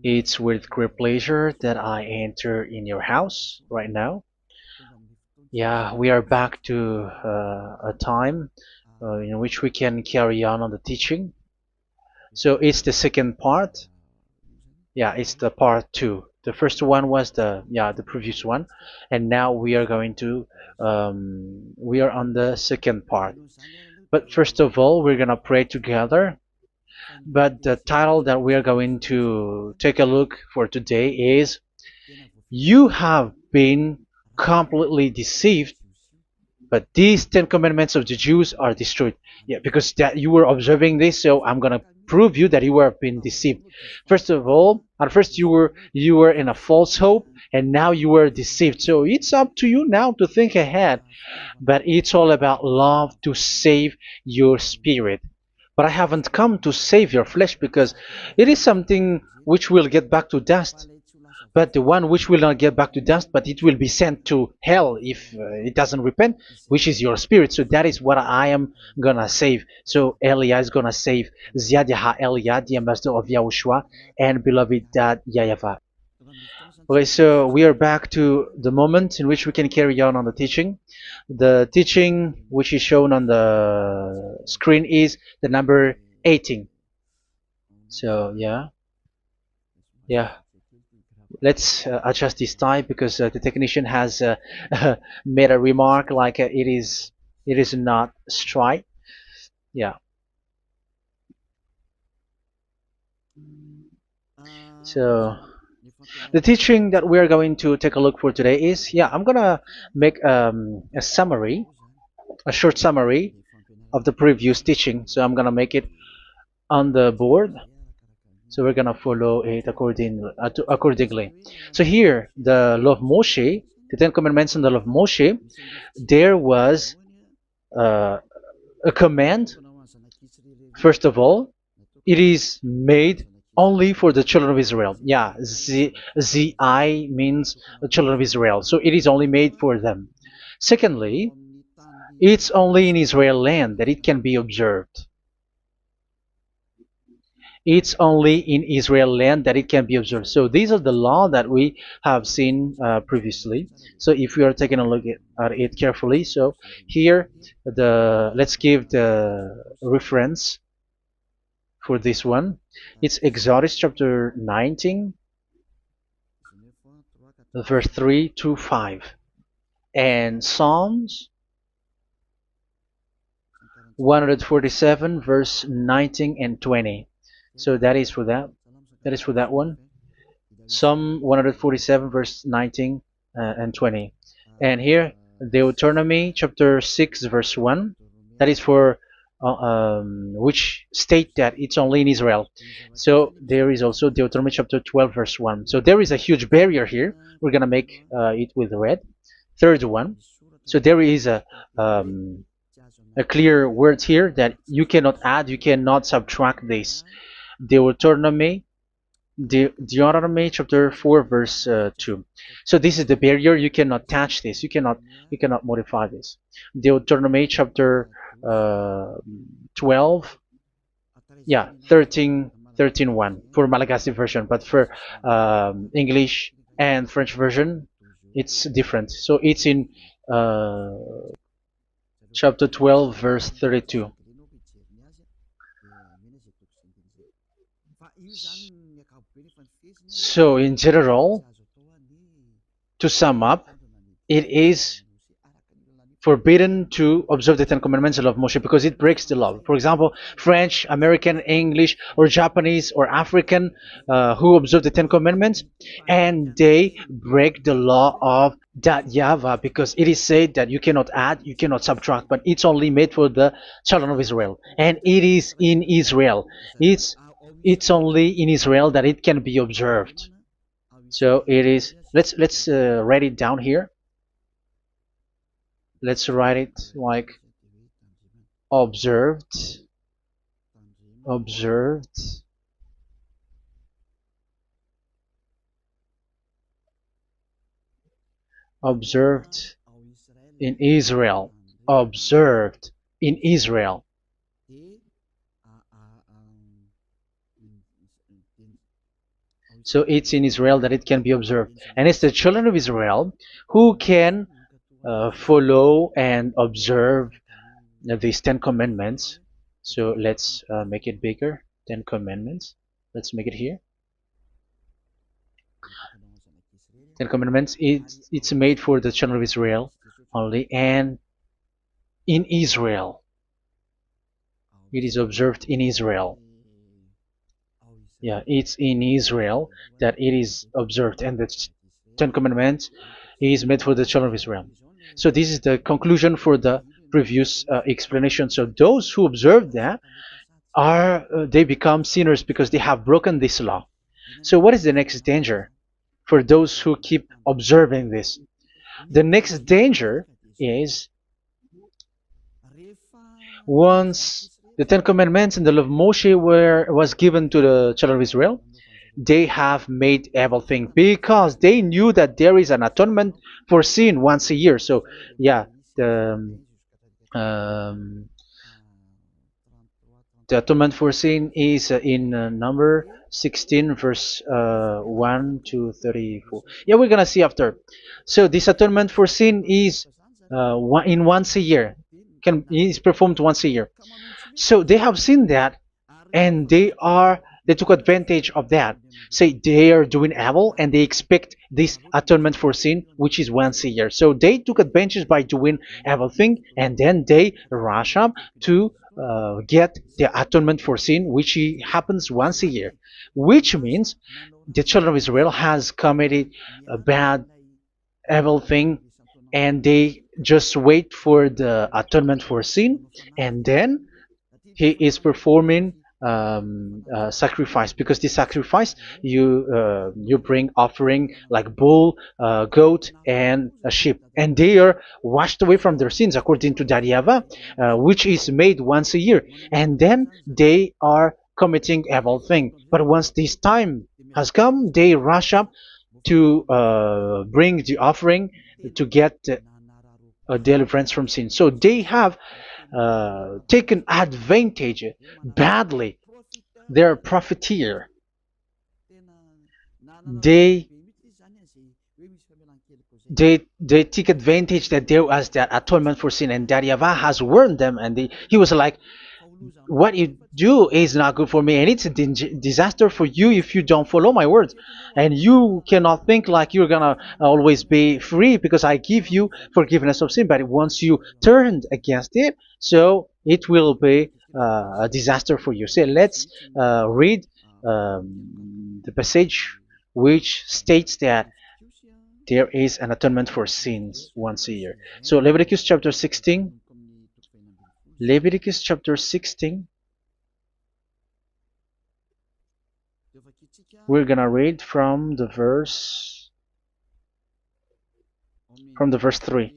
It's with great pleasure that I enter in your house right now. Yeah, we are back to a time in which we can carry on the teaching. So it's the second part. Yeah, it's the part two. The first one was the previous one, and now we are going to we are on the second part. But first of all, we're gonna pray together. But the title that we are going to take a look for today is "You have been completely deceived, but these Ten Commandments of the Jews are destroyed." Yeah, because that you were observing this, so I'm gonna prove you that you were being deceived. First of all, at first you were in a false hope, and now you were deceived. So it's up to you now to think ahead. But it's all about love to save your spirit. But I haven't come to save your flesh because it is something which will get back to dust. But the one which will not get back to dust, but it will be sent to hell if it doesn't repent, which is your spirit. So that is what I am gonna save. So Elia is gonna save Ziadiha Elia, the ambassador of Yahushua, and beloved dad YAHVAH. Okay, so we are back to the moment in which we can carry on the teaching. The teaching which is shown on the screen is the number 18. So yeah. Let's adjust this time because the technician has made a remark like it is not straight. Yeah. So the teaching that we're going to take a look for today is, I'm gonna make a summary, a short summary of the previous teaching. So I'm gonna make it on the board. So we're gonna follow it accordingly. So here, the law of Moshe, the Ten Commandments and the law of Moshe, there was uh, a command. First of all, it is made only for the children of Israel. Yeah, Z-I means the children of Israel. So it is only made for them. Secondly, it's only in Israel land that it can be observed. It's only in Israel land that it can be observed. So these are the law that we have seen previously. So if we are taking a look at it carefully, so here let's give the reference for this one. It's Exodus chapter 19, verse 3 to 5, and Psalms 147, verse 19 and 20. So that is for that. That is for that one. Psalm 147, verse 19 and 20. And here, Deuteronomy chapter 6, verse 1. That is for which state that it's only in Israel. So there is also Deuteronomy chapter 12, verse 1. So there is a huge barrier here. We're going to make it with red. Third one. So there is a clear word here that you cannot add, you cannot subtract this. Deuteronomy chapter 4, verse 2. So this is the barrier. You cannot touch this. You cannot modify this. Deuteronomy chapter 12, 13, 1 for Malagasy version, but for English and French version, it's different. So it's in chapter 12, verse 32. So in general, to sum up, it is forbidden to observe the Ten Commandments of Moshe because it breaks the law. For example, French, American, English, or Japanese or African who observe the Ten Commandments and they break the law of that YAHVAH because it is said that you cannot add, you cannot subtract, but it's only made for the children of Israel, and it is in Israel. It's only in Israel that it can be observed. So it is. Let's write it down here. Let's write it like observed, observed, observed in Israel, observed in Israel. So it's in Israel that it can be observed. And it's the children of Israel who can follow and observe these 10 commandments. So let's make it bigger. 10 commandments. Let's make it here. 10 commandments. It's made for the children of Israel only, and in Israel. It is observed in Israel. Yeah, it's in Israel that it is observed, and the Ten Commandments is made for the children of Israel. So this is the conclusion for the previous explanation. So those who observe that are they become sinners because they have broken this law. So what is the next danger for those who keep observing this? The next danger is once the Ten Commandments and the law of Moshe was given to the children of Israel, they have made everything because they knew that there is an atonement for sin once a year. So yeah, um, the atonement for sin is in number 16 verse 1 to 34. Yeah, we're gonna see after. So this atonement for sin is once a year, is performed once a year. So they have seen that, and they took advantage of that. Say they are doing evil and they expect this atonement for sin, which is once a year. So they took advantage by doing evil thing, and then they rush up to get the atonement for sin, which happens once a year, which means the children of Israel has committed a bad evil thing, and they just wait for the atonement for sin, and then he is performing sacrifice, because the sacrifice you bring offering like bull, goat, and a sheep, and they are washed away from their sins according to that YAHVAH, which is made once a year, and then they are committing evil thing. But once this time has come, they rush up to bring the offering to get deliverance from sin. So they have taken advantage badly. They're profiteer. They they take advantage that there was that atonement for sin, and that YAHVAH has warned them, and he was like, what you do is not good for me, and it's a disaster for you if you don't follow my words, and you cannot think like you're gonna always be free because I give you forgiveness of sin, but once you turned against it, so it will be a disaster for you. So let's read the passage which states that there is an atonement for sins once a year. So Leviticus chapter 16. Leviticus chapter 16. We're gonna read from the verse 3.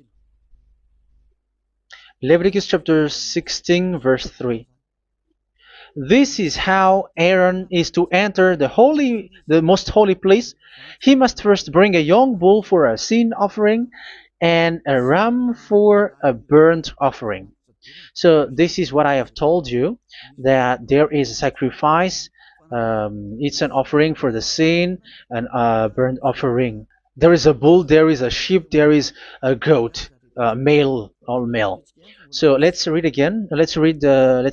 Leviticus chapter 16 verse 3. This is how Aaron is to enter the most holy place. He must first bring a young bull for a sin offering and a ram for a burnt offering. So this is what I have told you, that there is a sacrifice. It's an offering for the sin, and a burnt offering. There is a bull, there is a sheep, there is a goat, male, all male. So let's read again. Let's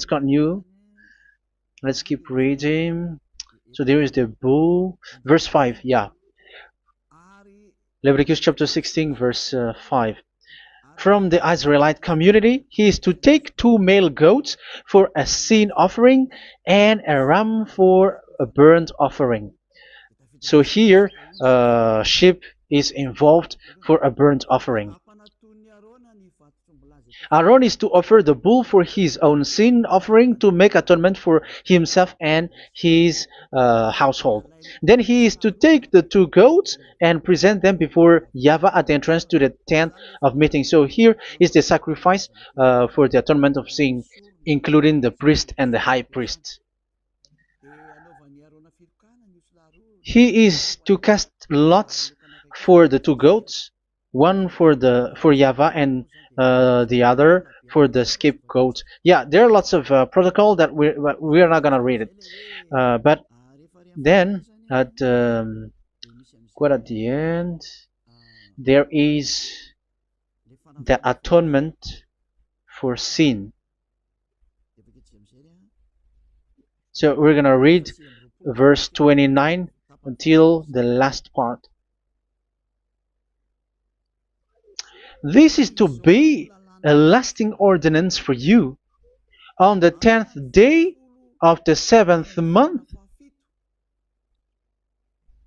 continue. Let's keep reading. So there is the bull, verse 5. Yeah, Leviticus chapter 16 verse 5. From the Israelite community, he is to take 2 male goats for a sin offering and a ram for a burnt offering. So here, sheep is involved for a burnt offering. Aaron is to offer the bull for his own sin offering to make atonement for himself and his household. Then he is to take the 2 goats and present them before YAHVAH at the entrance to the tent of meeting. So here is the sacrifice for the atonement of sin, including the priest and the high priest. He is to cast lots for the 2 goats, one for YAHVAH and the other for the scapegoat. Yeah, there are lots of protocol that we are not gonna read it, but then at quite at the end, there is the atonement for sin. So we're gonna read verse 29 until the last part. This is to be a lasting ordinance for you. On the 10th day of the 7th month,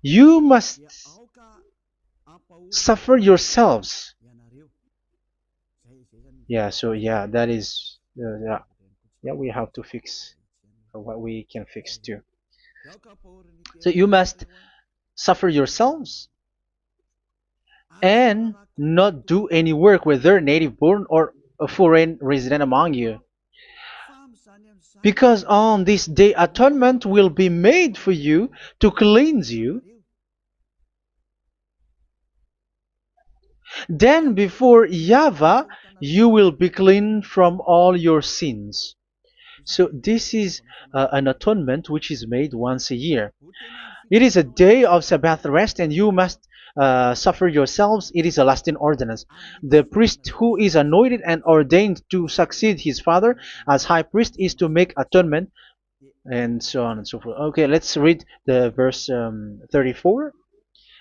you must suffer yourselves. Yeah, so yeah, that is, yeah, we have to fix what we can fix too. So you must suffer yourselves and not do any work, whether native born or a foreign resident among you. Because on this day atonement will be made for you to cleanse you. Then before YAHVAH you will be clean from all your sins. So this is an atonement which is made once a year. It is a day of Sabbath rest, and you must suffer yourselves. It is a lasting ordinance. The priest who is anointed and ordained to succeed his father as high priest is to make atonement, and so on and so forth. Okay, let's read the verse 34.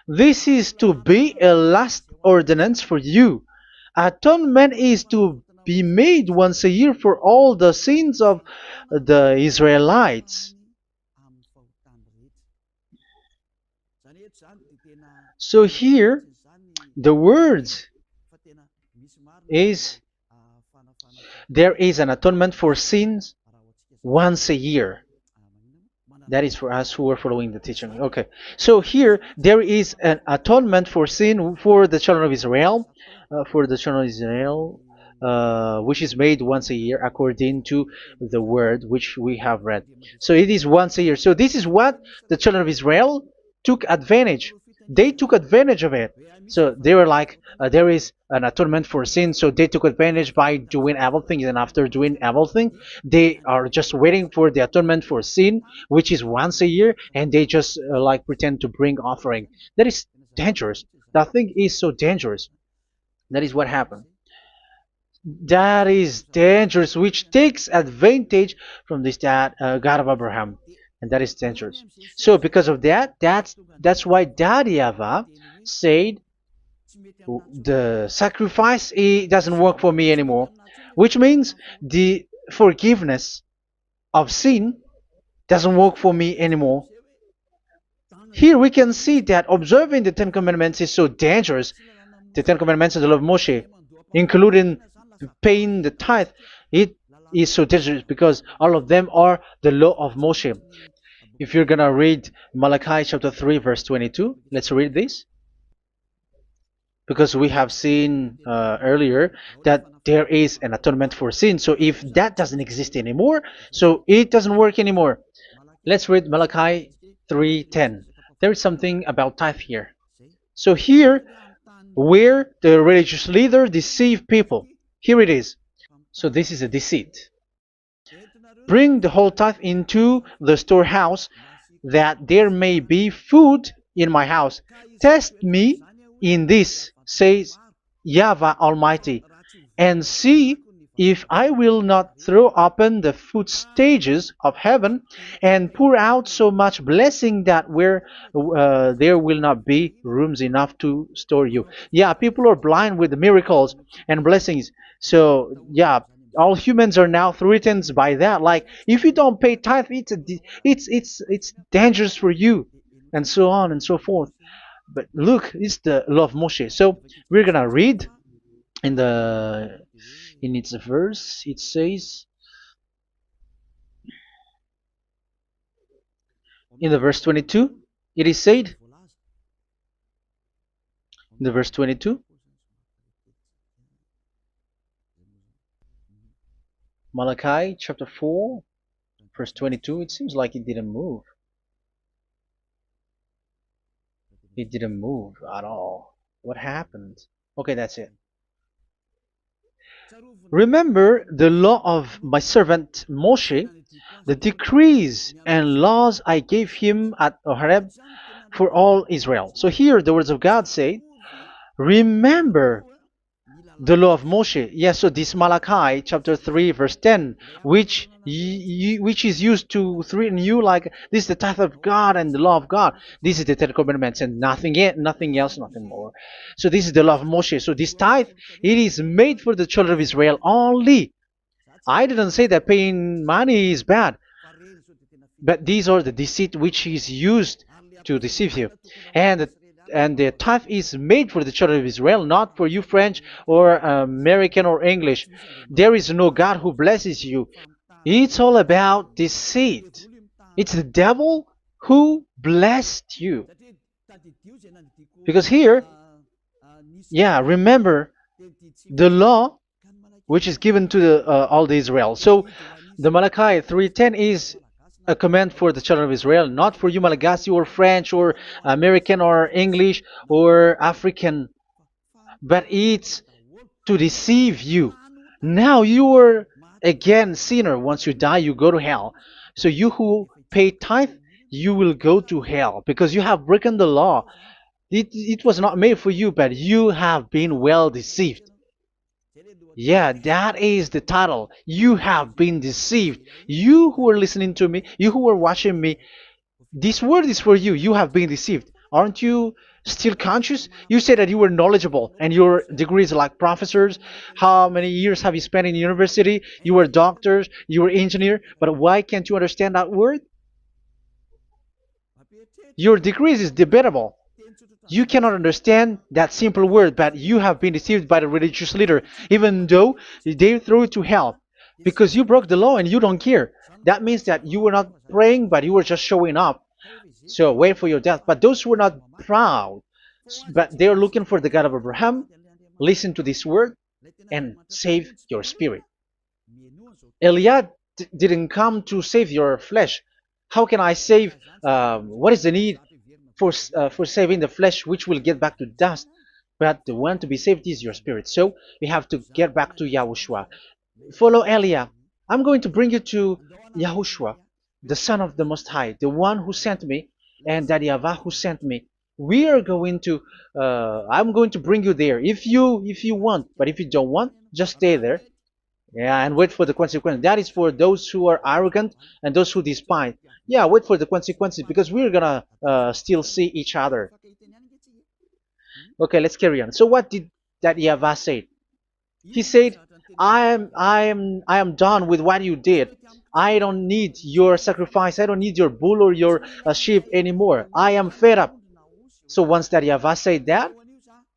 This is to be a last ordinance for you. Atonement is to be made once a year for all the sins of the Israelites. So here, the words is there is an atonement for sins once a year. That is for us who are following the teaching. Okay, so here there is an atonement for sin for the children of Israel, which is made once a year according to the word which we have read. So it is once a year. So this is what the children of Israel took advantage. They took advantage of it. So they were like, there is an atonement for sin, so they took advantage by doing everything, and after doing everything, they are just waiting for the atonement for sin, which is once a year, and they just like pretend to bring offering. That is dangerous. That thing is so dangerous. That is what happened. That is dangerous, which takes advantage from this God of Abraham, and that is dangerous. So because of that, that's why Daddy YAHVAH said the sacrifice, it doesn't work for me anymore, which means the forgiveness of sin doesn't work for me anymore. Here we can see that observing the Ten Commandments is so dangerous. The Ten Commandments of the law of Moshe, including paying the tithe, it is so dangerous because all of them are the law of Moshe. If you're gonna read Malachi chapter 3 verse 22, let's read this. Because we have seen earlier that there is an atonement for sin. So if that doesn't exist anymore, so it doesn't work anymore. Let's read Malachi 3:10. There is something about tithe here. So here, where the religious leader deceived people, here it is. So this is a deceit. Bring the whole tithe into the storehouse, that there may be food in my house. Test me in this, says YAHVAH Almighty, and see if I will not throw open the food stages of heaven and pour out so much blessing that where there will not be rooms enough to store you. Yeah, people are blind with the miracles and blessings. So yeah, all humans are now threatened by that. Like, if you don't pay tithe, it's dangerous for you, and so on and so forth. But look, it's the law of Moshe. So we're gonna read in its verse. It says in the verse 22. It is said in the verse 22. Malachi chapter 4 verse 22. It seems like it didn't move. It didn't move at all. What happened? Okay, that's it. Remember the law of my servant Moshe, the decrees and laws I gave him at Horeb for all Israel. So here the words of God say, remember the law of Moshe. Yes, so this Malachi chapter 3 verse 10, which is used to threaten you like this is the tithe of God and the law of God. This is the Ten Commandments and nothing else, nothing more. So this is the law of Moshe. So this tithe, it is made for the children of Israel only. I didn't say that paying money is bad, but these are the deceit which is used to deceive you. And the tithe is made for the children of Israel, not for you French or American or English. There is no God who blesses you. It's all about deceit. It's the devil who blessed you. Because here, yeah, remember the law which is given to all the Israel. So the Malachi 3:10 is a command for the children of Israel, not for you Malagasy or French or American or English or African, but it's to deceive you. Now you are again sinner. Once you die, you go to hell. So you who pay tithe, you will go to hell because you have broken the law. It was not made for you, but you have been well deceived. Yeah, that is the title. You have been deceived. You who are listening to me, you who are watching me, this word is for you. You have been deceived. Aren't you still conscious? You said that you were knowledgeable and your degrees like professors. How many years have you spent in university? You were doctors, you were engineer, but why can't you understand that word? Your degrees is debatable. You cannot understand that simple word, but you have been deceived by the religious leader, even though they threw you to hell because you broke the law and you don't care. That means that you were not praying, but you were just showing up. So wait for your death. But those who are not proud, but they are looking for the God of Abraham, listen to this word and save your spirit. Eliah didn't come to save your flesh. How can I save? What is the need for saving the flesh, which will get back to dust? But the one to be saved is your spirit. So we have to get back to Yahushua. Follow Eliah. I'm going to bring you to Yahushua, the Son of the Most High, the one who sent me, and that YAHVAH who sent me. We are going to. I'm going to bring you there if you want, but if you don't want, just stay there. Yeah, and wait for the consequence. That is for those who are arrogant and those who despise. Yeah, wait for the consequences because we're gonna still see each other. Okay, let's carry on. So what did that YAHVAH say? He said, I am done with what you did. I don't need your sacrifice. I don't need your bull or your sheep anymore. I am fed up. So once that YAHVAH said that,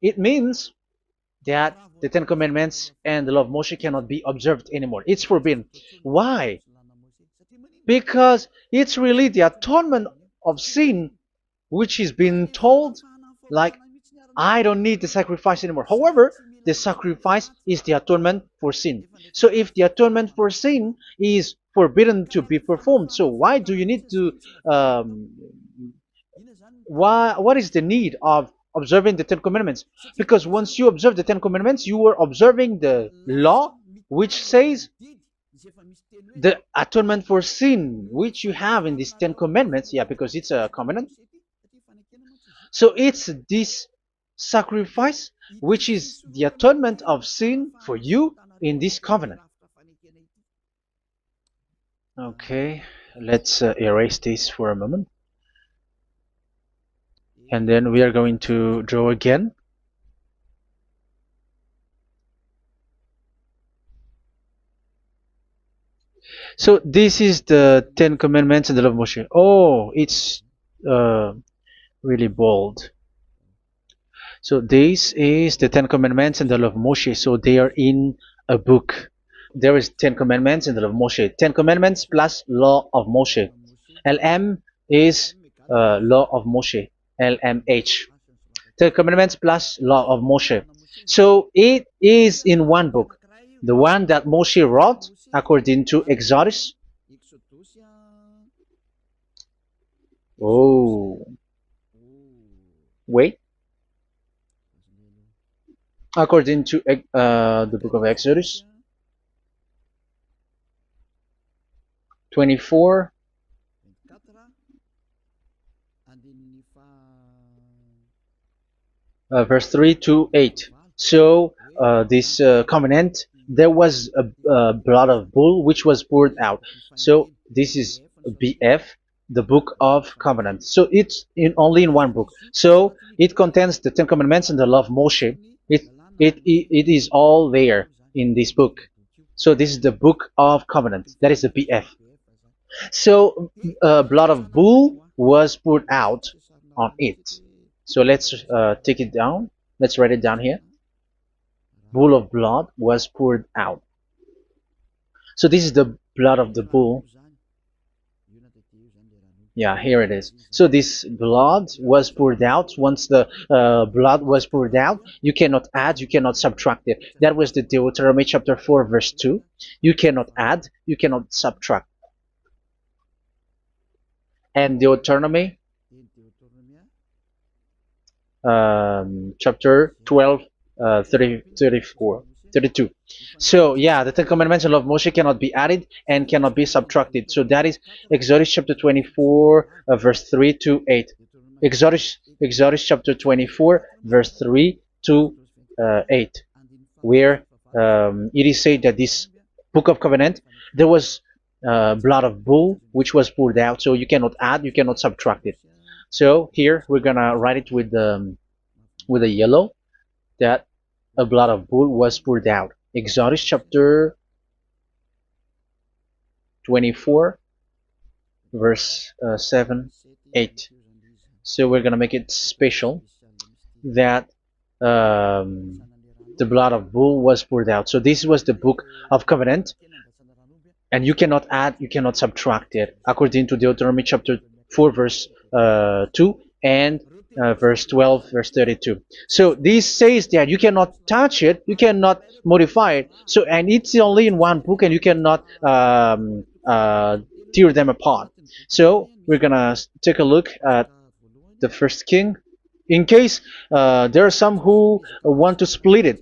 it means that the Ten Commandments and the law of Moshe cannot be observed anymore. It's forbidden. Why? Because it's really the atonement of sin which is being told, like, I don't need the sacrifice anymore. However, the sacrifice is the atonement for sin. So if the atonement for sin is forbidden to be performed, so why do you need to what is the need of observing the Ten Commandments? Because once you observe the Ten Commandments, you are observing the law which says the atonement for sin which you have in these Ten Commandments. Yeah, because it's a covenant. So it's this sacrifice which is the atonement of sin for you in this covenant. Okay, let's erase this for a moment. And then we are going to draw again. So this is the Ten Commandments and the law of Moshe. Oh, it's really bold. So this is the Ten Commandments and the law of Moshe. So they are in a book. There is Ten Commandments and the law of Moshe. Ten Commandments plus law of Moshe. LM is law of Moshe. LMH. Ten Commandments plus law of Moshe. So it is in one book. The one that Moshe wrote according to Exodus. Oh, wait. According to the book of Exodus. 24, verse 3 to 8. So this covenant, there was a blood of bull which was poured out. So this is BF, the book of covenant. So it's only in one book. So it contains the Ten Commandments and the law of Moshe. It is all there in this book. So this is the book of covenant. That is the BF. So blood of bull was poured out on it. So let's take it down. Let's write it down here. Bull of blood was poured out. So this is the blood of the bull. Yeah, here it is. So this blood was poured out. Once the blood was poured out, you cannot add, you cannot subtract it. That was the Deuteronomy chapter 4, verse 2. You cannot add, you cannot subtract. And Deuteronomy chapter 12, 32. So yeah, the Ten Commandments and law of Moshe cannot be added and cannot be subtracted. So that is Exodus chapter 24, verse 3 to 8. Exodus chapter 24, verse 3 to 8, where it is said that this book of covenant, there was blood of bull which was poured out. So you cannot add, you cannot subtract it. So here we're gonna write it with a yellow, that a blood of bull was poured out. Exodus chapter 24, verse 7, 8. So we're gonna make it special that the blood of bull was poured out. So this was the book of covenant, and you cannot add, you cannot subtract it, according to Deuteronomy chapter 4, verse 2 and verse 12, verse 32. So this says that you cannot touch it, you cannot modify it. So, and it's only in one book, and you cannot tear them apart. So we're gonna take a look at the first king. In case there are some who want to split it,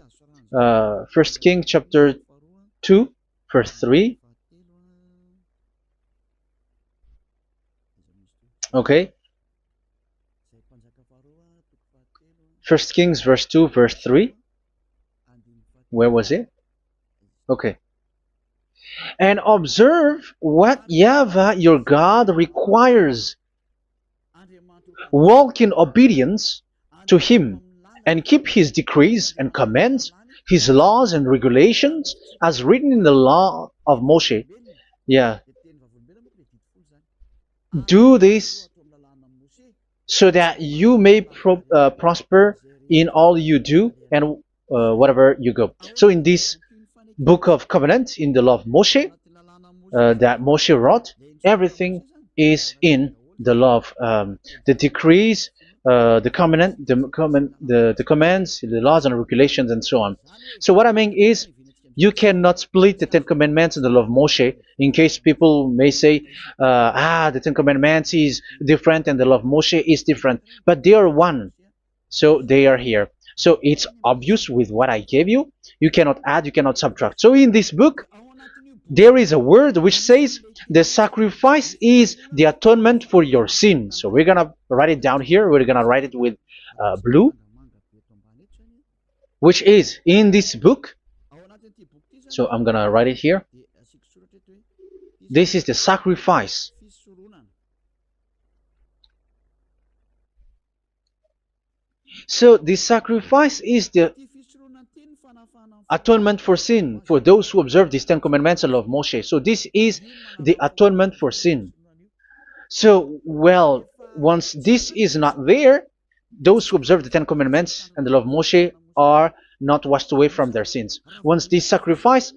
First King chapter 2, verse 3. Okay. First Kings verse 2, verse 3. Where was it? Okay. And observe what YAHVAH your God requires. Walk in obedience to him, and keep his decrees and commands, his laws and regulations, as written in the law of Moshe. Yeah. Do this so that you may prosper in all you do and whatever you go. So in this book of covenant, in the law of Moshe, that Moshe wrote, everything is in the law of the decrees, the covenant, the commands, the laws and regulations, and so on. So what I mean is, you cannot split the Ten Commandments and the law of Moshe. In case people may say, the Ten Commandments is different and the law of Moshe is different, but they are one. So they are here. So it's obvious with what I gave you. You cannot add, you cannot subtract. So in this book, there is a word which says the sacrifice is the atonement for your sin. So we're gonna write it down here. We're gonna write it with blue, which is in this book. So I'm gonna write it here. This is the sacrifice. So the sacrifice is the atonement for sin for those who observe these Ten Commandments and law of Moshe. So this is the atonement for sin. So, well, once this is not there, those who observe the Ten Commandments and the law of Moshe are not washed away from their sins. Once this sacrifice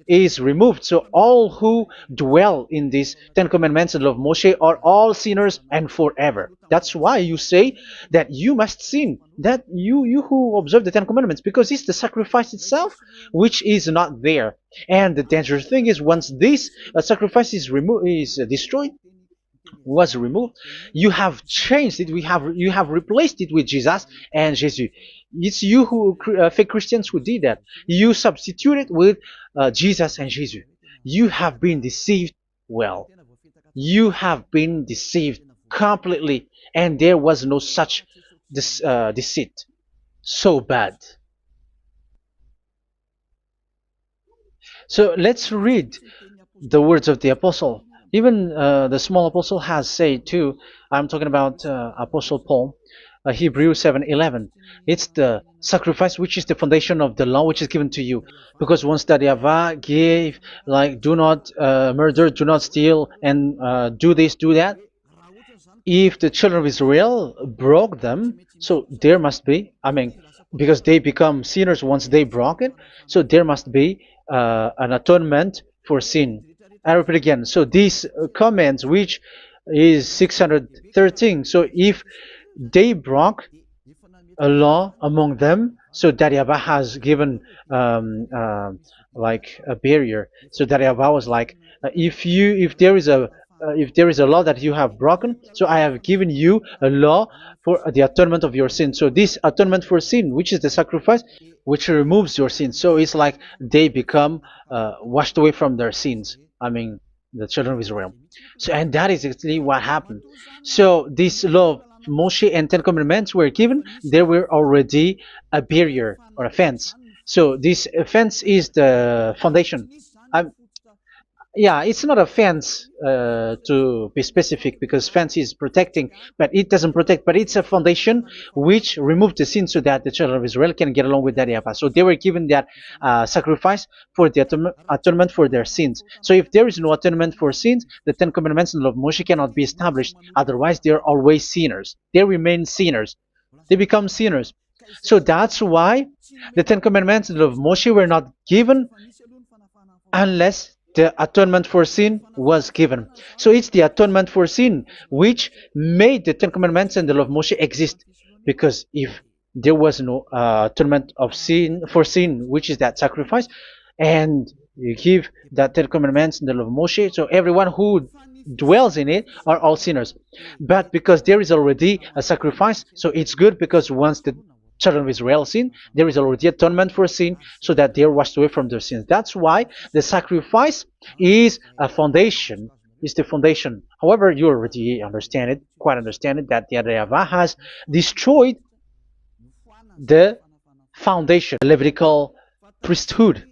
is removed, so all who dwell in these Ten Commandments and law of Moshe are all sinners and forever. That's why you say that you must sin, that you who observe the Ten Commandments, because it's the sacrifice itself which is not there. And the dangerous thing is, once this sacrifice is destroyed, was removed, you have changed it. You have replaced it with Jesus and Jesus. It's you who fake Christians who did that. You substituted with Jesus and Jesus. You have been deceived well, you have been deceived completely, and there was no such deceit. So bad. So let's read the words of the apostle. Even the small apostle has said too. I'm talking about Apostle Paul, Hebrews 7:11. It's the sacrifice which is the foundation of the law which is given to you. Because once that YAHVAH gave, like, do not murder, do not steal, and do this, do that, if the children of Israel broke them, so there must be, I mean, because they become sinners once they broke it, so there must be an atonement for sin. I repeat again. So these commands, which is 613, so if they broke a law among them, so that YAHVAH has given like a barrier. So that YAHVAH was like, if there is a law that you have broken, so I have given you a law for the atonement of your sin. So this atonement for sin, which is the sacrifice, which removes your sins. So it's like they become washed away from their sins. I mean, the children of Israel. So, and that is exactly what happened. So this law of Moshe and Ten Commandments were given. There were already a barrier or a fence. So this fence is the foundation. I'm, yeah, it's not a fence to be specific, because fence is protecting, but it doesn't protect. But it's a foundation which removed the sin so that the children of Israel can get along with that YAHVAH. So they were given that sacrifice for the atonement for their sins. So if there is no atonement for sins, the Ten Commandments and the law of Moshe cannot be established. Otherwise, they are always sinners. They remain sinners. They become sinners. So that's why the Ten Commandments and the law of Moshe were not given unless the atonement for sin was given. So it's the atonement for sin which made the Ten Commandments and the law of Moshe exist. Because if there was no atonement of sin for sin, which is that sacrifice, and you give that Ten Commandments and the law of Moshe, so everyone who dwells in it are all sinners. But because there is already a sacrifice, so it's good, because once the children of Israel sin, there is already atonement for sin, so that they are washed away from their sins. That's why the sacrifice is a foundation, is the foundation. However, you already understand it, quite understand it, that the YAHVAH has destroyed the foundation, the Levitical priesthood,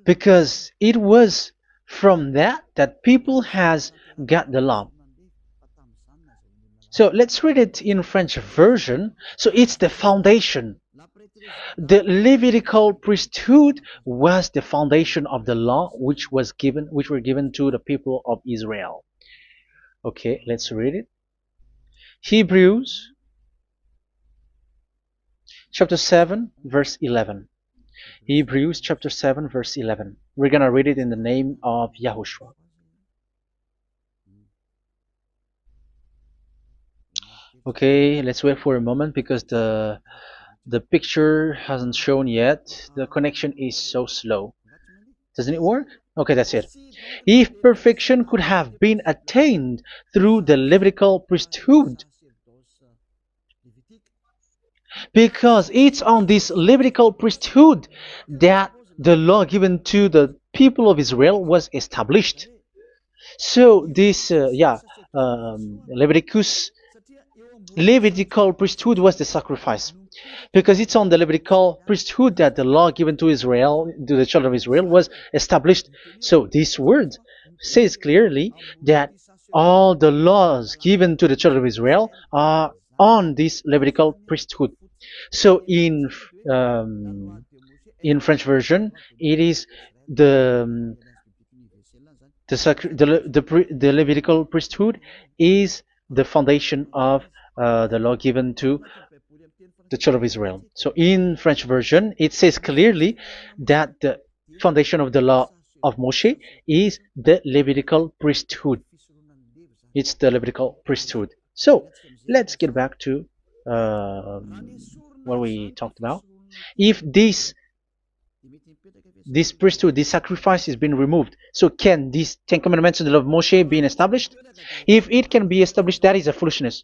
because it was from that people has got the law. So let's read it in French version. So it's the foundation. The Levitical priesthood was the foundation of the law which were given to the people of Israel. Okay, let's read it. Hebrews chapter 7 verse 11. Hebrews chapter 7 verse 11. We're gonna read it in the name of YAHOSHUAH. Okay, let's wait for a moment, because the picture hasn't shown yet. The connection is so slow. Doesn't it work? Okay, that's it. If perfection could have been attained through the Levitical priesthood, because it's on this Levitical priesthood that the law given to the people of Israel was established. So this, Levitical priesthood was the sacrifice, because it's on the Levitical priesthood that the law given to Israel, to the children of Israel, was established. So this word says clearly that all the laws given to the children of Israel are on this Levitical priesthood. So in French version, it is the Levitical priesthood is the foundation of the law given to the children of Israel. So in French version, it says clearly that the foundation of the law of Moshe is the Levitical priesthood. It's the Levitical priesthood. So let's get back to what we talked about. If this priesthood, this sacrifice is being removed, so can these Ten Commandments and the law of Moshe be established? If it can be established, that is a foolishness.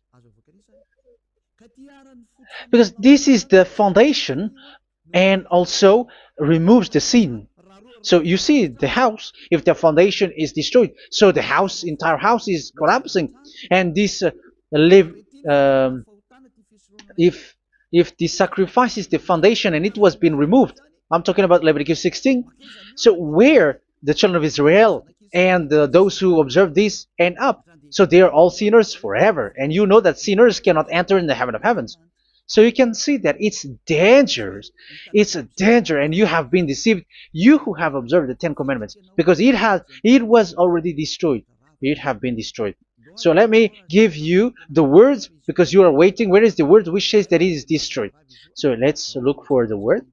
Because this is the foundation and also removes the sin. So you see the house, if the foundation is destroyed, so the house, entire house is collapsing. And this live, um, if the sacrifice is the foundation and it was being removed, I'm talking about Leviticus 16. So where the children of Israel and those who observe this end up, so they are all sinners forever. And you know that sinners cannot enter in the heaven of heavens. So you can see that it's dangerous. It's a danger, and you have been deceived. You who have observed the Ten Commandments, because it was already destroyed. It have been destroyed. So let me give you the words, because you are waiting. Where is the word which says that it is destroyed? So let's look for the word.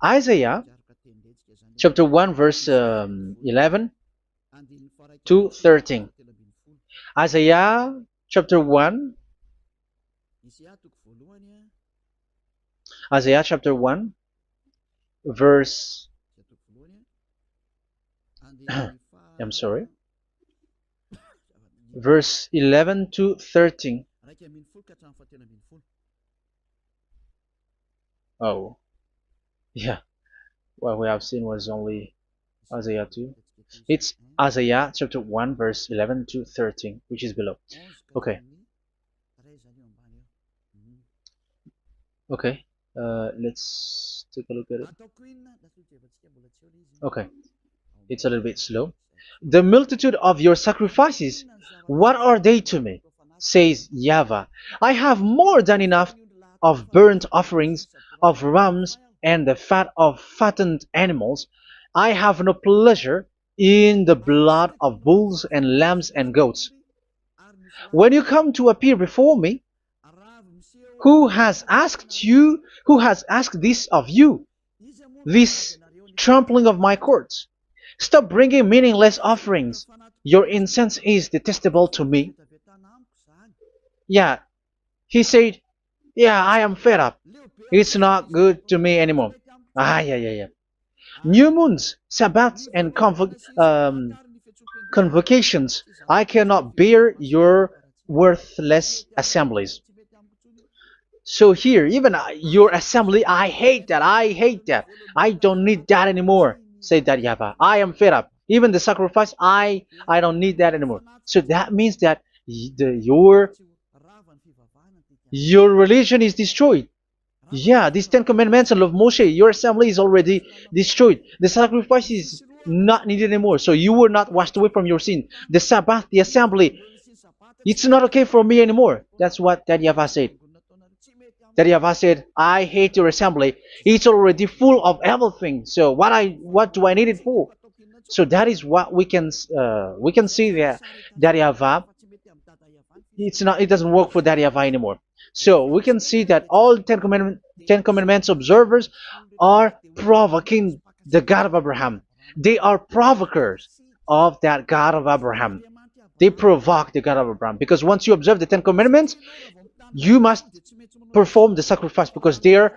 Isaiah chapter 1 verse 11 to 13. Isaiah chapter 1. Isaiah chapter 1 verse I'm sorry, verse 11 to 13. Oh, yeah. What we have seen was only Isaiah 2. It's Isaiah chapter 1 verse 11 to 13, which is below. Okay. Okay. Let's take a look at it. Okay. It's a little bit slow. The multitude of your sacrifices, what are they to me? Says YAHVAH. I have more than enough of burnt offerings, of rams, and the fat of fattened animals. I have no pleasure in the blood of bulls and lambs and goats. When you come to appear before me, who has asked this of you, this trampling of my courts? Stop bringing meaningless offerings. Your incense is detestable to me. Yeah, he said, yeah, I am fed up. It's not good to me anymore. Yeah. New moons, Sabbaths, and convocations. I cannot bear your worthless assemblies. So here, even your assembly, I hate that. I don't need that anymore. Say that YAHVAH. I am fed up. Even the sacrifice, I don't need that anymore. So that means that your religion is destroyed. Yeah, these 10 commandments and of Moshe, your assembly is already destroyed. The sacrifice is not needed anymore. So you were not washed away from your sin. The Sabbath, the assembly, it's not okay for me anymore. That's what that YAHVAH said. That YAHVAH said, I hate your assembly. It's already full of everything. So what do I need it for? So that is what we can see there. That YAHVAH, it doesn't work for that YAHVAH anymore. So we can see that all Ten Commandments observers are provoking the God of Abraham. They are provokers of that God of Abraham. They provoke the God of Abraham, because once you observe the 10 Commandments, you must perform the sacrifice, because they are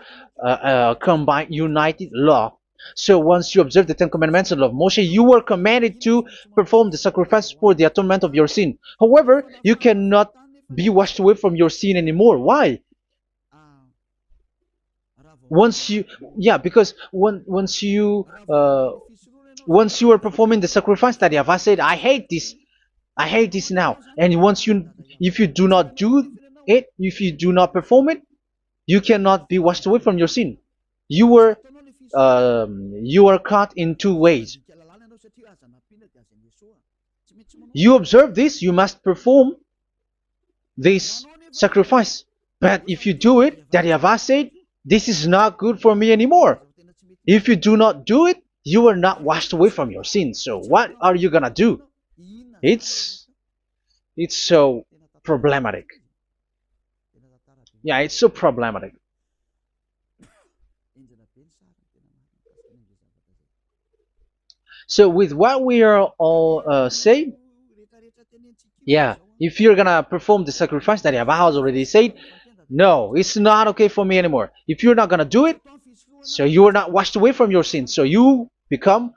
combined, united law. So once you observe the 10 Commandments and love Moshe, you were commanded to perform the sacrifice for the atonement of your sin. However, you cannot be washed away from your sin anymore. Why? Because once you are performing the sacrifice that YAHVAH said, I hate this now. And if you do not do it, if you do not perform it, you cannot be washed away from your sin. You are caught in two ways. You observe this, you must perform this sacrifice. But if you do it, that YAHVAH said, this is not good for me anymore. If you do not do it, you are not washed away from your sins. So what are you gonna do? It's so problematic. Yeah, it's so problematic. So with what we are all saying, yeah, if you're gonna perform the sacrifice that YAHVAH has already said, no, it's not okay for me anymore. If you're not gonna do it, so you are not washed away from your sins, so you become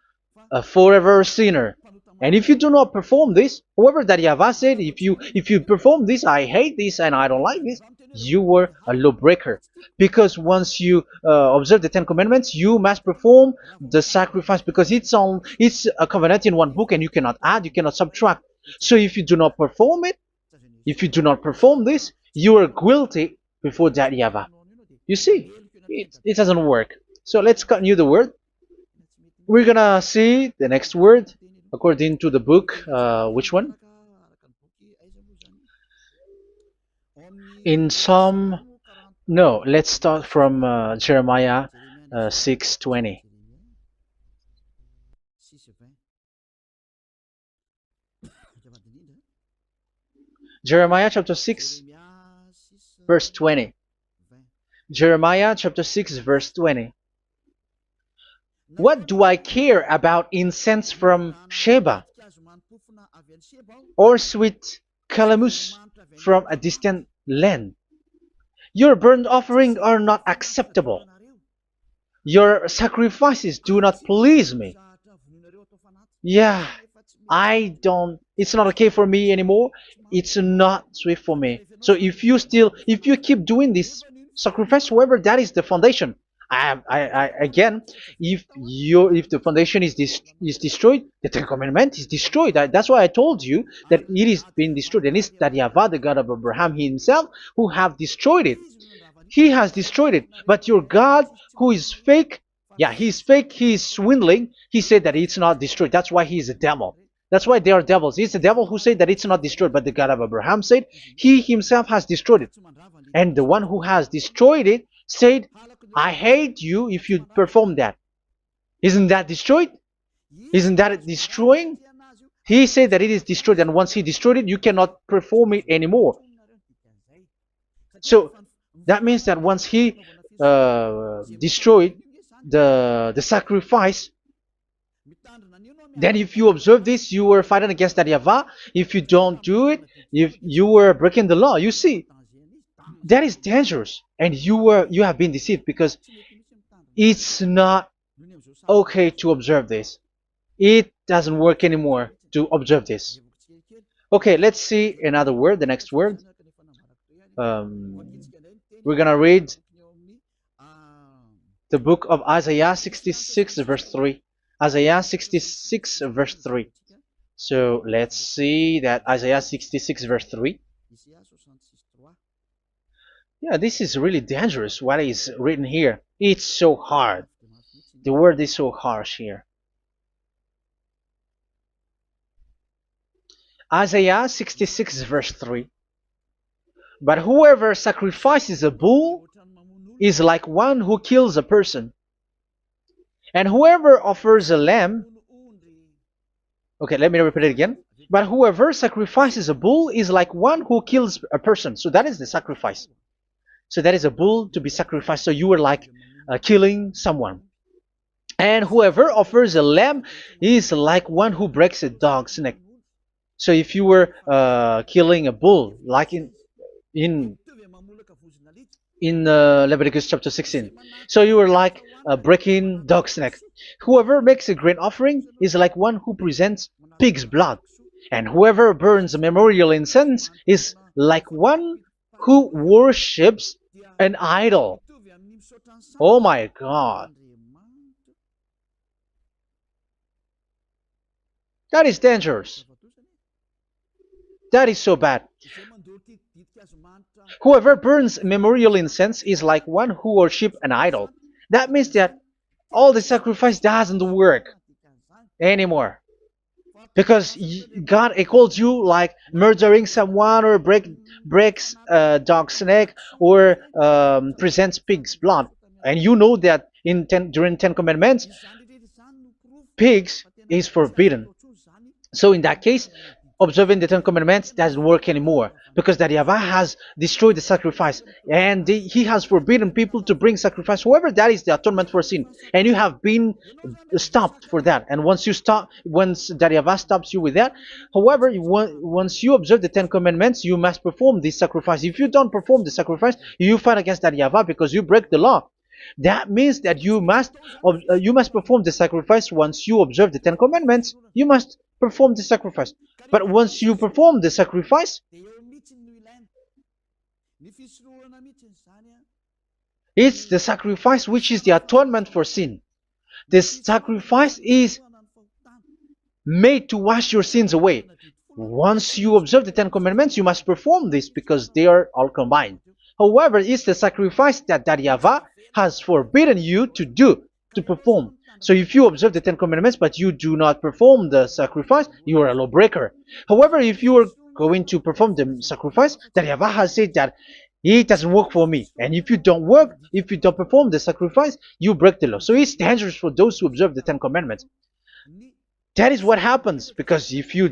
a forever sinner. And if you do not perform this, however that YAHVAH said, if you perform this, I hate this and I don't like this, you were a lawbreaker. Because once you observe the Ten Commandments, you must perform the sacrifice, because it's a covenant in one book, and you cannot add, you cannot subtract. So if you do not perform it, if you do not perform this, you are guilty before that Yahweh. You see, it doesn't work. So let's continue the word. We're gonna see the next word according to the book. Which one? In Psalm. No, let's start from Jeremiah 6:20. Jeremiah chapter 6, verse 20. Jeremiah chapter 6, verse 20. What do I care about incense from Sheba, or sweet calamus from a distant land? Your burnt offerings are not acceptable. Your sacrifices do not please me. Yeah, it's not okay for me anymore. It's not sweet for me. So if you keep doing this sacrifice, however, that is the foundation. Again, if the foundation is destroyed, the Ten Commandment is destroyed. That's why I told you that it is being destroyed, and it's that Yahweh, the God of Abraham himself, who have destroyed it. He has destroyed it. But your God, who is fake, yeah, he's fake, he's swindling, he said that it's not destroyed. That's why he's a devil. That's why they are devils. It's the devil who said that it's not destroyed, but the God of Abraham said he himself has destroyed it. And the one who has destroyed it said, I hate you if you perform that. Isn't that destroyed? Isn't that destroying? He said that it is destroyed, and once he destroyed it, you cannot perform it anymore. So that means that once he destroyed the sacrifice, then if you observe this, you were fighting against that Yahweh. If you don't do it, if you were breaking the law, you see, that is dangerous, and you have been deceived, because it's not okay to observe this. It doesn't work anymore to observe this. Okay, let's see another word, the next word. We're gonna read the book of Isaiah 66 verse 3. Isaiah 66 verse 3. So let's see that Isaiah 66 verse 3. Yeah, this is really dangerous what is written here. It's so hard. The word is so harsh here. Isaiah 66 verse 3. But whoever sacrifices a bull is like one who kills a person. And whoever offers a lamb... Okay, let me repeat it again. But whoever sacrifices a bull is like one who kills a person. So that is the sacrifice. So that is a bull to be sacrificed. So you were like killing someone. And whoever offers a lamb is like one who breaks a dog's neck. So if you were killing a bull, like in Leviticus chapter 16, so you were like breaking dog's neck. Whoever makes a grain offering is like one who presents pig's blood. And whoever burns a memorial incense is like one who worships an idol. Oh my God. That is dangerous. That is so bad. Whoever burns memorial incense is like one who worships an idol. That means that all the sacrifice doesn't work anymore. Because God calls you like murdering someone, or breaks a dog's neck, or presents pig's blood. And you know that during Ten Commandments, pigs is forbidden. So in that case, observing the Ten Commandments doesn't work anymore, because that Yahweh has destroyed the sacrifice, and he has forbidden people to bring sacrifice. However, that is the atonement for sin, and you have been stopped for that. And once that Yahweh stops you with that, however, once you observe the Ten Commandments, you must perform this sacrifice. If you don't perform the sacrifice, you fight against that Yahweh, because you break the law. That means that you must perform the sacrifice. Once you observe the Ten Commandments, you must perform the sacrifice. But once you perform the sacrifice, It's the sacrifice which is the atonement for sin. This sacrifice is made to wash your sins away. Once you observe the Ten Commandments, you must perform this because they are all combined. However, it's the sacrifice that YAHVAH has forbidden you to do, to perform. So if you observe the Ten Commandments but you do not perform the sacrifice, you are a lawbreaker. However, if you are going to perform the sacrifice, YAHVAH has said that it doesn't work for me. And if you don't work, if you don't perform the sacrifice, you break the law. So it's dangerous for those who observe the Ten Commandments. That is what happens, because if you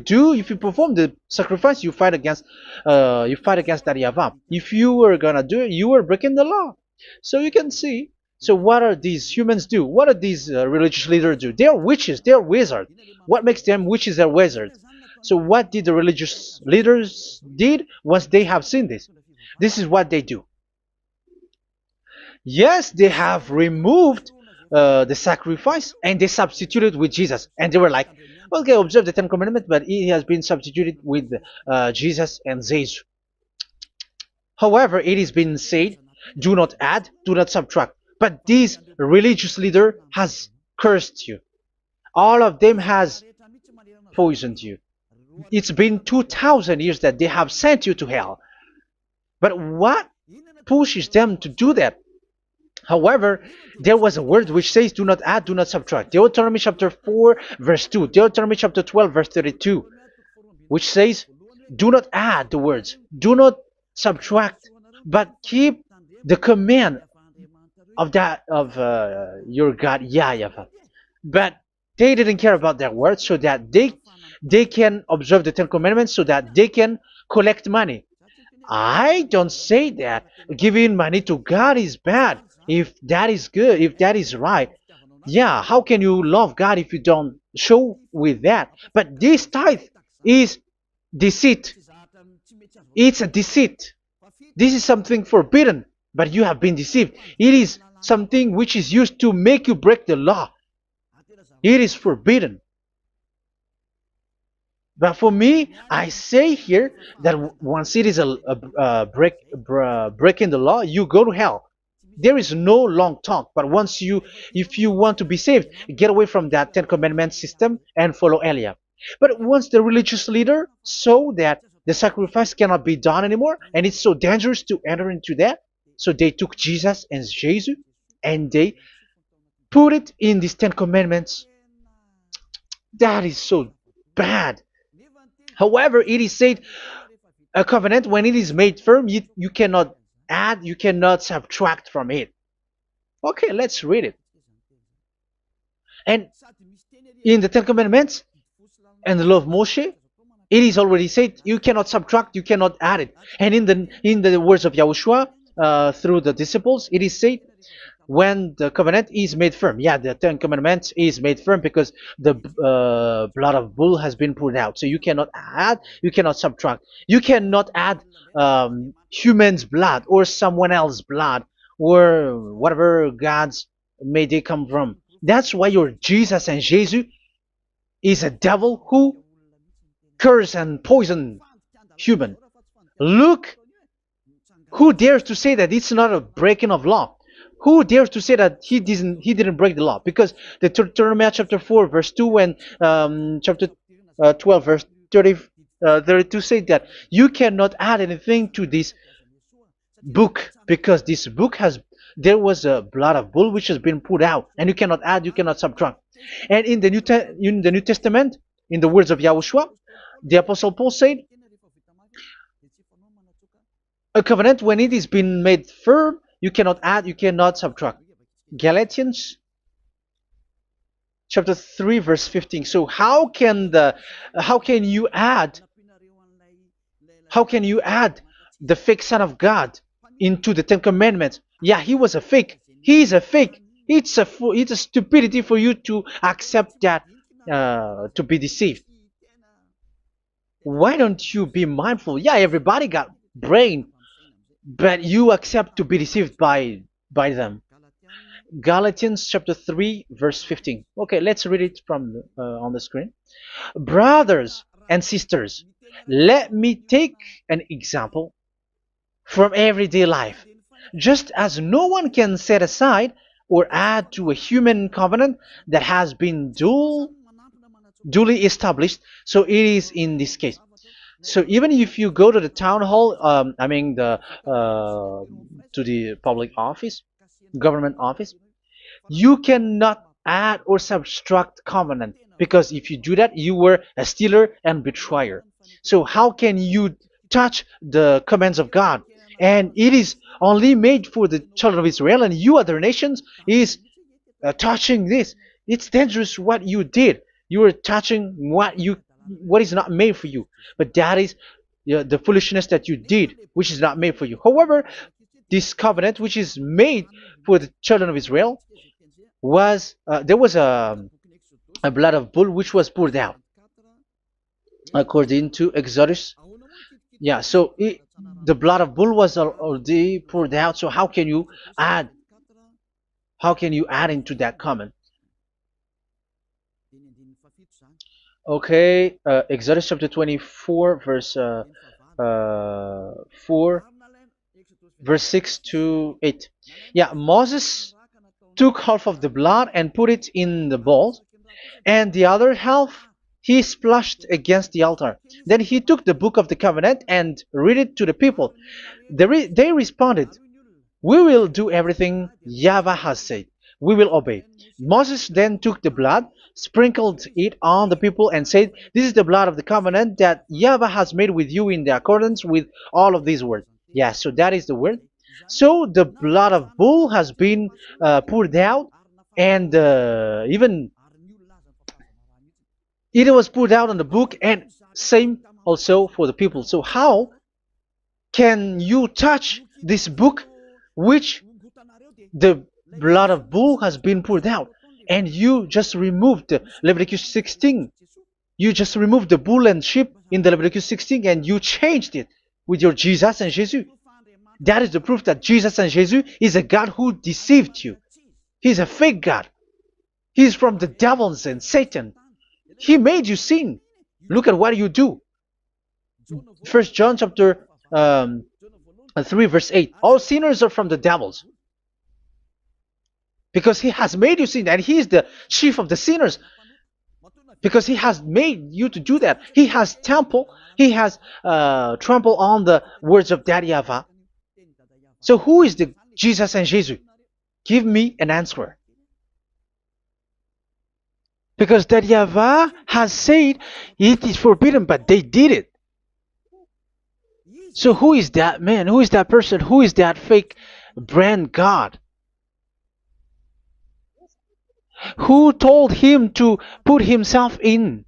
perform the sacrifice, you fight against that YAHVAH. If you are gonna do it, you are breaking the law. So you can see. So what are these humans do? What are these religious leaders do? They are witches. They are wizards. What makes them witches and wizards? So what did the religious leaders did once they have seen this? This is what they do. Yes, they have removed the sacrifice and they substituted with Jesus. And they were like, okay, observe the Ten Commandments, but it has been substituted with Jesus and Jesus. However, it has been said, do not add, do not subtract. But this religious leader has cursed you. All of them has poisoned you. It's been 2,000 years that they have sent you to hell. But what pushes them to do that? However, there was a word which says, do not add, do not subtract. Deuteronomy chapter 4, verse 2. Deuteronomy chapter 12, verse 32. Which says, do not add the words. Do not subtract. But keep the command of your God, YAHVAH. But they didn't care about their words, so that they can observe the Ten Commandments, so that they can collect money. I don't say that giving money to God is bad. If that is good, if that is right, yeah, how can you love God if you don't show with that? But this tithe is deceit. It's a deceit. This is something forbidden, but you have been deceived. It is something which is used to make you break the law. It is forbidden. But for me, I say here that once it is breaking the law, you go to hell. There is no long talk. But if you want to be saved, get away from that Ten Commandments system and follow Eliah. But once the religious leader saw that the sacrifice cannot be done anymore, and it's so dangerous to enter into that, so they took Jesus and Jesus and they put it in these Ten Commandments. That is so bad. However, it is said, a covenant, when it is made firm, you cannot add, you cannot subtract from it. Okay, let's read it. And in the Ten Commandments and the law of Moshe, it is already said, you cannot subtract, you cannot add it. And in the words of YAHOSHUAH, through the disciples, it is said, when the covenant is made firm. Yeah, the Ten Commandments is made firm because the blood of bull has been poured out. So you cannot add, you cannot subtract. You cannot add human's blood or someone else's blood or whatever gods may they come from. That's why your Jesus and Jesus is a devil who curse and poison human. Look, who dares to say that it's not a breaking of law? Who dares to say that he didn't break the law? Because the Deuteronomy chapter 4 verse 2 and chapter 12 verse 32 say that you cannot add anything to this book, because this book there was a blood of bull which has been put out, and you cannot add, you cannot subtract. And in the New Testament, in the words of YAHOSHUAH, the Apostle Paul said, a covenant, when it is been made firm, you cannot add, you cannot subtract. Galatians chapter 3 verse 15. So how can you add the fake son of God into the Ten Commandments? Yeah, he was a fake. He is a fake. It's a stupidity for you to accept that, to be deceived. Why don't you be mindful? Yeah, everybody got brain, but you accept to be deceived by them. Galatians chapter 3 verse 15. Okay, let's read it from on the screen. Brothers and sisters, let me take an example from everyday life. Just as no one can set aside or add to a human covenant that has been duly established, so it is in this case. So even if you go to the town hall, I mean to the public office, government office, you cannot add or subtract covenant, because if you do that, you were a stealer and betrayer. So how can you touch the commands of God? And it is only made for the children of Israel, and you other nations is touching this. It's dangerous what you did. You are touching what is not made for you. But that is the foolishness that you did, which is not made for you. However, this covenant, which is made for the children of Israel, was there was a blood of bull which was poured out according to Exodus. Yeah, so the blood of bull was already poured out. So add how can you add into that comment? Okay, Exodus chapter 24, verse 4, verse 6 to 8. Yeah, Moses took half of the blood and put it in the bowl, and the other half he splashed against the altar. Then he took the book of the covenant and read it to the people. They responded, "We will do everything YAHVAH has said. We will obey." Moses then took the blood, sprinkled it on the people, and said, "This is the blood of the covenant that YAHVAH has made with you in the accordance with all of these words." Yeah, so that is the word. So the blood of bull has been poured out, and even it was poured out on the book, and same also for the people. So how can you touch this book which the blood of bull has been poured out, and you just removed Leviticus 16? You just removed the bull and sheep in the Leviticus 16, and you changed it with your Jesus and Jesus. That is the proof that Jesus and Jesus is a God who deceived you. He's a fake God. He's from the devils and Satan. He made you sin. Look at what you do. First John chapter 3 verse 8. All sinners are from the devils, because he has made you sin, and he is the chief of the sinners, because he has made you to do that. He has trampled on the words of Daddy YAHVAH. So who is the Jesus and Jesus? Give me an answer. Because Daddy YAHVAH has said it is forbidden, but they did it. So who is that man? Who is that person? Who is that fake brand God? Who told him to put himself in?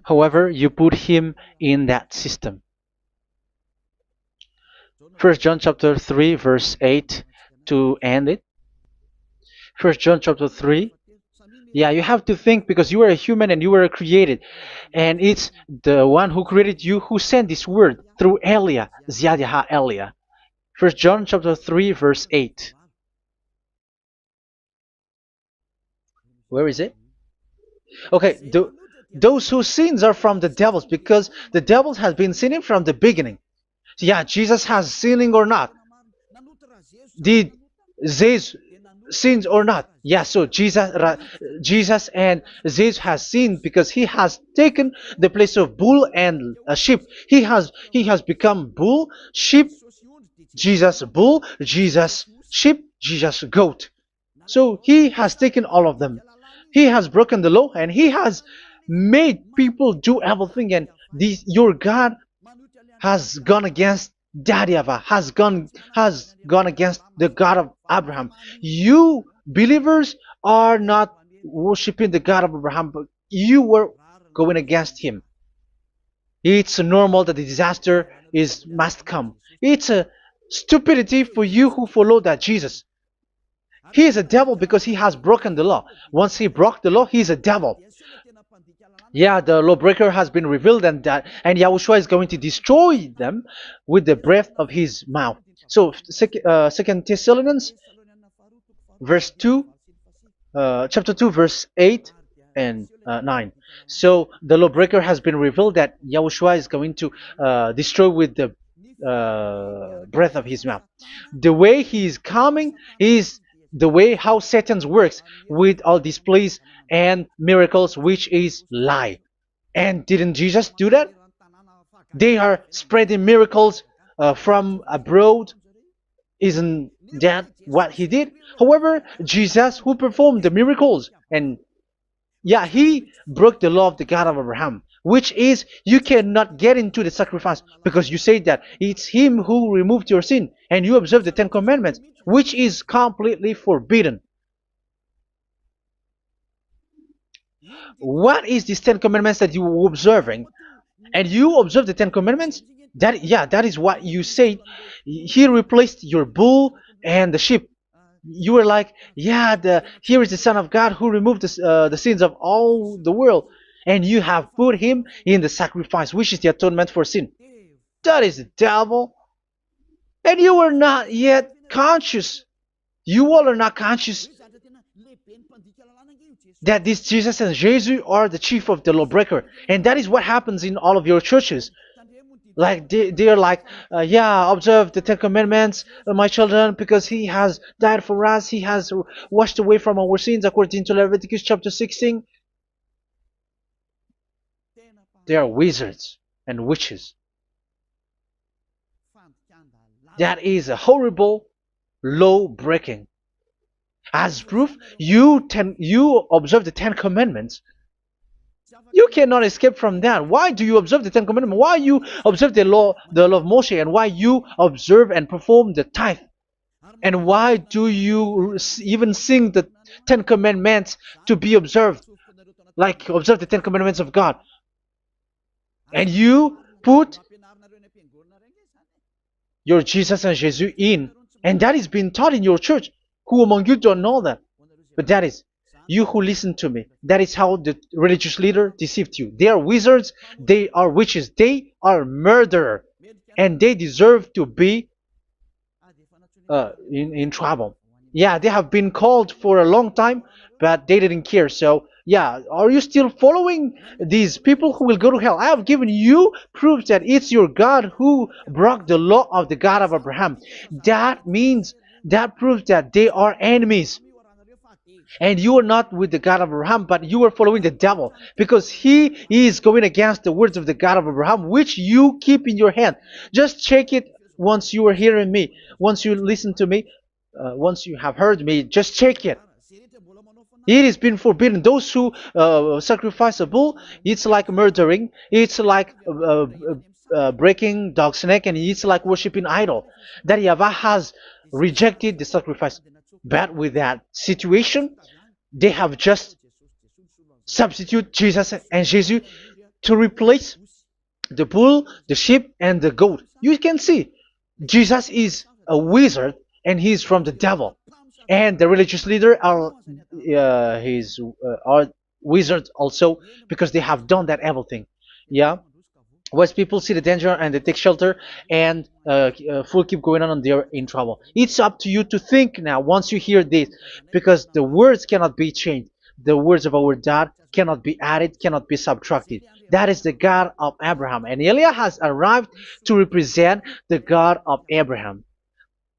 However, you put him in that system. First John chapter 3 verse 8 to end it. First John chapter 3. Yeah, you have to think, because you are a human and you were created, and it's the one who created you who sent this word through Elia, Ziyadah Elia. First John chapter 3 verse 8. Where is it? Okay, those whose sins are from the devils, because the devils has been sinning from the beginning. Yeah, Jesus has sinning or not? Did Jesus sins or not? Yeah, so Jesus and Jesus has sinned, because he has taken the place of bull and a sheep. He has become bull, sheep, Jesus bull, Jesus sheep, Jesus goat. So he has taken all of them. He has broken the law, and he has made people do everything, and your God has gone against Daddy YAHVAH, has gone against the God of Abraham. You believers are not worshiping the God of Abraham, but you were going against him. It's normal that the disaster must come. It's a stupidity for you who follow that Jesus. He is a devil because he has broken the law. Once he broke the law, he is a devil. Yeah, the lawbreaker has been revealed, and YAHOSHUAH is going to destroy them with the breath of his mouth. So, Second Thessalonians, verse 2, chapter 2, verse 8 and 9. So the lawbreaker has been revealed, that YAHOSHUAH is going to destroy with the breath of his mouth. The way he is coming is the way how Satan works with all displays and miracles, which is lie. And didn't Jesus do that? They are spreading miracles from abroad. Isn't that what he did? However, Jesus, who performed the miracles, and yeah, he broke the law of the God of Abraham, which is you cannot get into the sacrifice because you say that it's him who removed your sin and you observe the Ten Commandments, which is completely forbidden. What is these Ten Commandments that you were observing? And you observe the Ten Commandments? That, yeah, that is what you said. He replaced your bull and the sheep. You were like, yeah, here is the Son of God who removed the sins of all the world, and you have put him in the sacrifice, which is the atonement for sin. That is the devil. And you are not yet conscious. You all are not conscious that this Jesus and Jesus are the chief of the lawbreaker. And that is what happens in all of your churches. Like they are like, yeah, observe the Ten Commandments, my children, because he has died for us. He has washed away from our sins according to Leviticus chapter 16. They are wizards and witches. That is a horrible law breaking. As proof, you observe the Ten Commandments. You cannot escape from that. Why do you observe the Ten Commandments? Why you observe the law of Moshe, and why you observe and perform the tithe? And why do you even sing the Ten Commandments to be observed? Like observe the Ten Commandments of God. And you put your Jesus and Jesus in. And that is being taught in your church. Who among you don't know that? But that is you who listen to me. That is how the religious leader deceived you. They are wizards. They are witches. They are murderers. And they deserve to be in trouble. Yeah, they have been called for a long time, but they didn't care. So, yeah, are you still following these people who will go to hell? I have given you proof that it's your God who broke the law of the God of Abraham. That means, that proves that they are enemies. And you are not with the God of Abraham, but you are following the devil, because he is going against the words of the God of Abraham, which you keep in your hand. Just check it once you are hearing me. Once you listen to me, once you have heard me, just check it. It has been forbidden. Those who sacrifice a bull, it's like murdering. It's like breaking dog's neck, and it's like worshiping idol. That YAHVAH has rejected the sacrifice. But with that situation, they have just substitute Jesus and Jesus to replace the bull, the sheep, and the goat. You can see Jesus is a wizard and he's from the devil. And the religious leader are are wizards also, because they have done that evil thing. Yeah. Once people see the danger and they take shelter, and full keep going on and they're in trouble. It's up to you to think now once you hear this, because the words cannot be changed. The words of our God cannot be added, cannot be subtracted. That is the God of Abraham, and Eliah has arrived to represent the God of Abraham.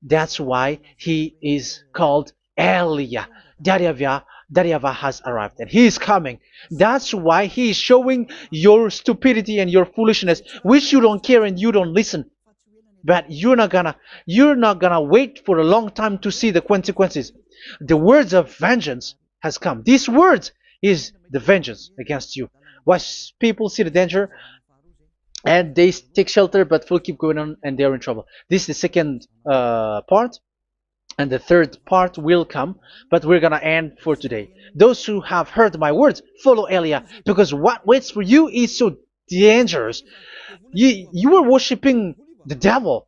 That's why he is called Eliah. YAHVAH has arrived and he is coming. That's why he is showing your stupidity and your foolishness, which you don't care and you don't listen. But you're not gonna wait for a long time to see the consequences. The words of vengeance has come. These words is the vengeance against you. Once people see the danger and they take shelter, but will keep going on and they're in trouble. This is the second part. And the third part will come, but we're gonna end for today. Those who have heard my words, follow Eliah, because what waits for you is so dangerous. You are worshiping the devil.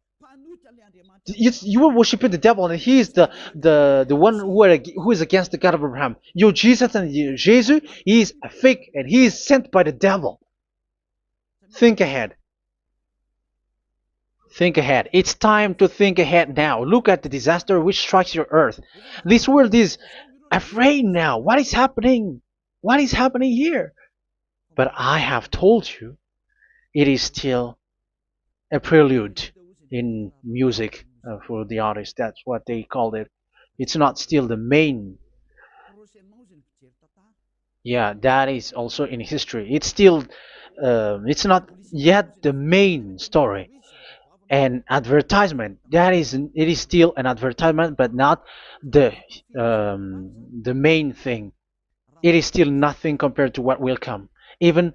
You are worshiping the devil, and he is the one who is against the God of Abraham. Your Jesus and your Jesus is a fake, and he is sent by the devil. Think ahead. Think ahead. It's time to think ahead now. Look at the disaster which strikes your earth. This world is afraid now. What is happening? What is happening here? But I have told you, it is still a prelude. in music for the artist. That's what they called it. It's not still the main. Yeah, that is also in history. It's still, it's not yet the main story. And advertisement, that is, it is still an advertisement, but not the the main thing. It is still nothing compared to what will come. Even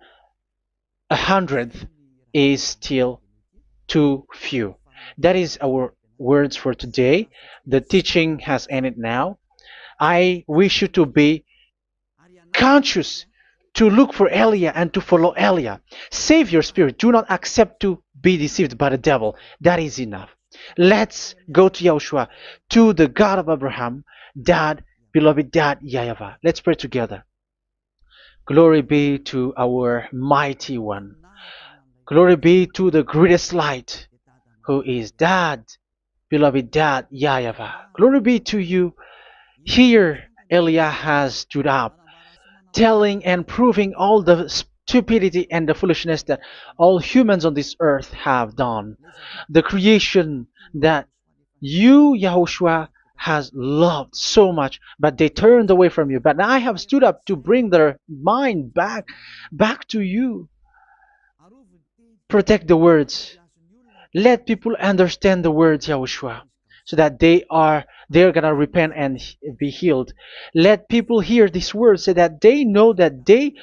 a hundredth is still too few. That is our words for today. The teaching has ended now. I wish you to be conscious, to look for Elia and to follow Elia. Save your spirit. Do not accept to be deceived by the devil. That is enough. Let's go to Yahushua, to the God of Abraham, Dad, beloved Dad, YAHVAH. Let's pray together. Glory be to our mighty one. Glory be to the greatest light, who is Dad, beloved Dad, YAHVAH. Glory be to you. Here, Elia has stood up, telling and proving all the stupidity and the foolishness that all humans on this earth have done. The creation that you, Yahushua, has loved so much, but they turned away from you. But now I have stood up to bring their mind back to you. Protect the words. Let people understand the words, Yahushua, so that they're gonna repent and be healed. Let people hear these words so that they know that they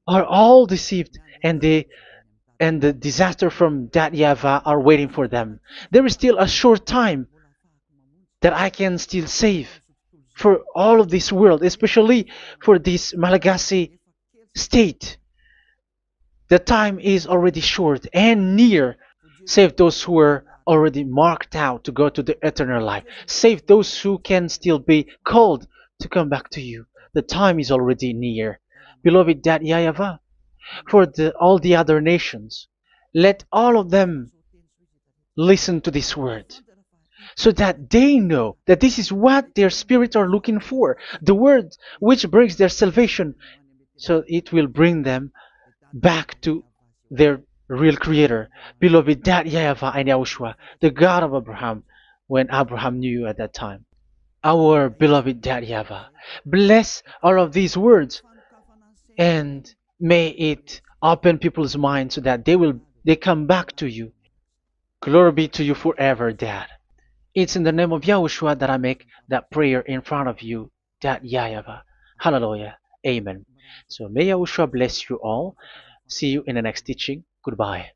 are all deceived, and the disaster from that YAHVAH are waiting for them. There is still a short time that I can still save for all of this world, especially for this Malagasy state. The time is already short and near. Save those who are already marked out to go to the eternal life. Save those who can still be called to come back to you. The time is already near. Beloved Dad YAHVAH, for all the other nations, let all of them listen to this word, so that they know that this is what their spirits are looking for, the word which brings their salvation, so it will bring them back to their real creator, beloved Dad YAHVAH and Yahushua, the God of Abraham, when Abraham knew you at that time. Our beloved Dad YAHVAH, bless all of these words, and may it open people's minds so that they come back to you. Glory be to you forever, Dad. It's in the name of Yahushua that I make that prayer in front of you, Dad YAHVAH. Hallelujah. Amen. So may Yahushua bless you all. See you in the next teaching. Goodbye.